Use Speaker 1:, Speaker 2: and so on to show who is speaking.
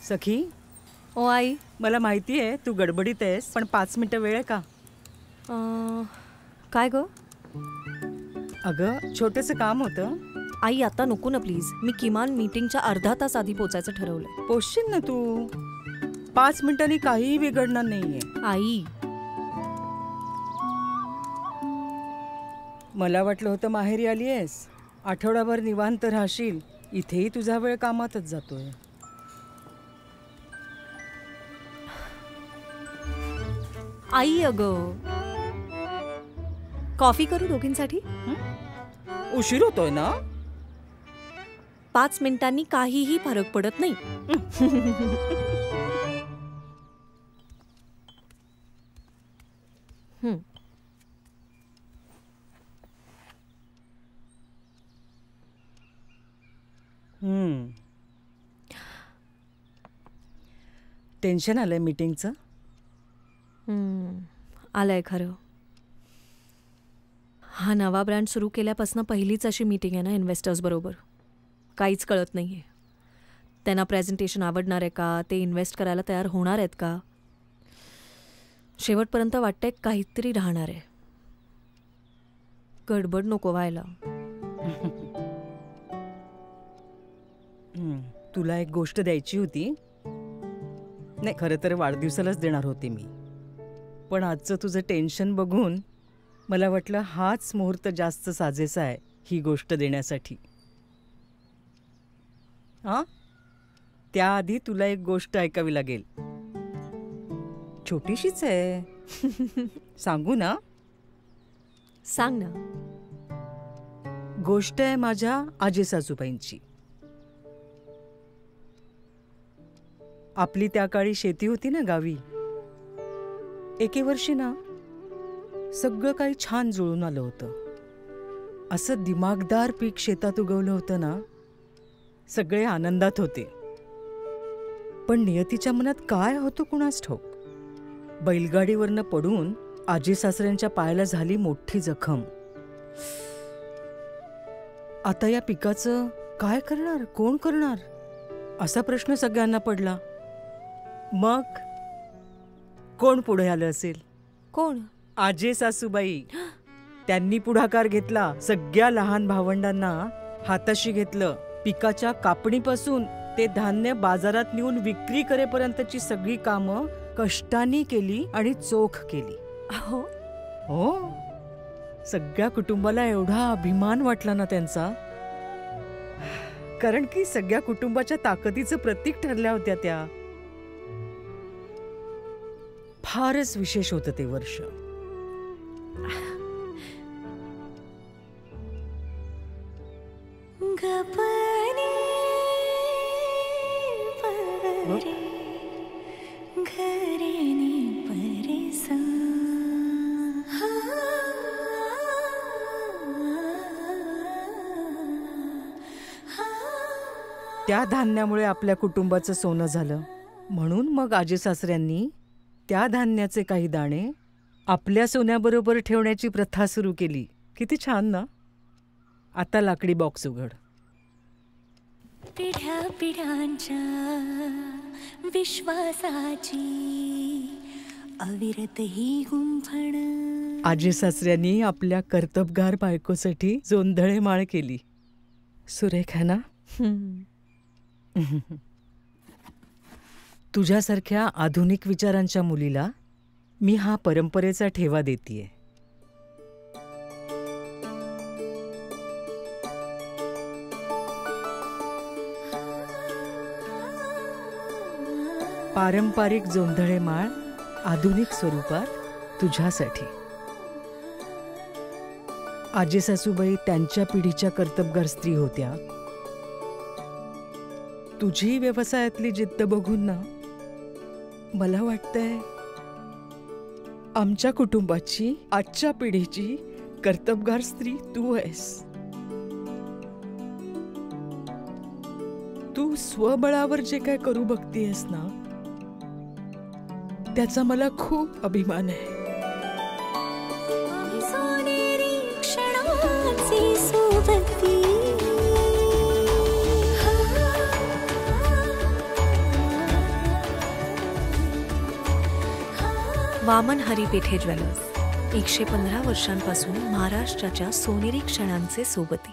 Speaker 1: सखी,
Speaker 2: ओ आई,
Speaker 1: मला माहिती आहे तू गडबडीत आहेस, पण 5 मिनिटं वेळ आहे का?
Speaker 2: काय गं?
Speaker 1: अगं छोटंसं काम होतं.
Speaker 2: आई आता नको ना प्लीज. मी किमान मीटिंगच्या अर्धा तास आधी पोचायचं ठरवलंय.
Speaker 1: पोचशील ना तू. 5 मिनिटांनी काहीही बिघडणार नाहीये.
Speaker 2: आई,
Speaker 1: मला वाटलं होतं माहेरी आली आहेस, आठवडाभर निवांत राहशील. इथेही तुझा वेळ कामातच जातोय.
Speaker 2: आई अगं, कॉफी करू दोघींसाठी?
Speaker 1: उशीर होतोय ना.
Speaker 2: 5 मिनिटांनी काहीही फरक पडत नाही.
Speaker 1: टेन्शन आलंय मीटिंगचं.
Speaker 2: आलंय खरं. हा नवा ब्रँड सुरू केल्यापासून पहिलीच अशी मीटिंग आहे ना इन्व्हेस्टर्स बरोबर. काहीच कळत नाही आहे. त्यांना प्रेझेंटेशन आवडणार आहे का, ते इन्व्हेस्ट करायला तयार होणार आहेत का. शेवटपर्यंत वाटतंय काहीतरी राहणार आहे. गडबड नको व्हायला.
Speaker 1: तुला एक गोष्ट द्यायची होती. नाही, खरं तर वाढदिवसालाच देणार होते मी, पण आजचं तुझं टेन्शन बघून मला वाटलं हाच मुहूर्त जास्त साजेसा आहे ही गोष्ट देण्यासाठी. हां, त्याआधी तुला एक गोष्ट ऐकावी लागेल. छोटीशीच आहे. सांगू ना?
Speaker 2: सांग ना.
Speaker 1: गोष्ट आहे माझ्या आजी सासूबाईंची. आपली त्या काळी शेती होती ना गावी. एके वर्षी ना सगळं काही छान जुळून आलं होतं. असं दिमागदार पीक शेतात उगवलं होतं ना. सगळे आनंदात होते. पण नियतीच्या मनात काय होतं कुणास ठाऊक. बैलगाडीवरनं पडून आजी सासऱ्यांच्या पायाला झाली मोठी जखम. आता या पिकाचं काय करणार, कोण करणार, असा प्रश्न सगळ्यांना पडला. मग कोण पुढे आलं असेल?
Speaker 2: कोण?
Speaker 1: आजी सासूबाई. त्यांनी पुढाकार घेतला. सगळ्या लहान भावंडांना हाताशी घेतलं. पिकाच्या कापणीपासून ते धान्य बाजारात नेऊन विक्री करेपर्यंतची सगळी कामं कष्टाने केली आणि चोख केली.
Speaker 2: हो
Speaker 1: हो. सगळ्या कुटुंबाला एवढा अभिमान वाटला ना त्यांचा. कारण की सगळ्या कुटुंबाच्या ताकदीचं प्रतीक ठरल्या होत्या त्या. फारच विशेष होतं ते वर्ष. त्या धान्यामुळे आपल्या कुटुंबाचं सोनं झालं. म्हणून मग आजी सासऱ्यांनी त्या धान्याचे काही दाणे आपल्या सोन्याबरोबर ठेवण्याची प्रथा सुरू केली. किती छान ना. आता लाकडी बॉक्स उघड.
Speaker 3: पिढ्या पिढ्यांच्या विश्वासाची अविरत ही गुंफण.
Speaker 1: आजी सासऱ्यांनी आपल्या कर्तबगार बायकोसाठी जोंधळे माळ केली. सुरेख आहे ना. तुझ्यासारख्या आधुनिक विचारांच्या मुलीला मी हा परंपरेचा ठेवा देतीये. पारंपरिक जोंधळे माळ आधुनिक स्वरूपात तुझ्यासाठी. आजी सासूबाई त्यांच्या पिढीच्या कर्तबगार स्त्री होत्या. तुझी व्यवसायातली जिद्द बघून ना मला वाटतंय आमच्या कुटुंबाची, आजच्या पिढीची कर्तबगार स्त्री तू आहेस. तू स्वबळावर जे काय करू बघतेयस ना त्याचा मला खूप अभिमान आहे.
Speaker 2: वामन हरी पेठे ज्वेलर्स 115 वर्षांपासून महाराष्ट्राच्या सोनेरी क्षणांचे सोबती.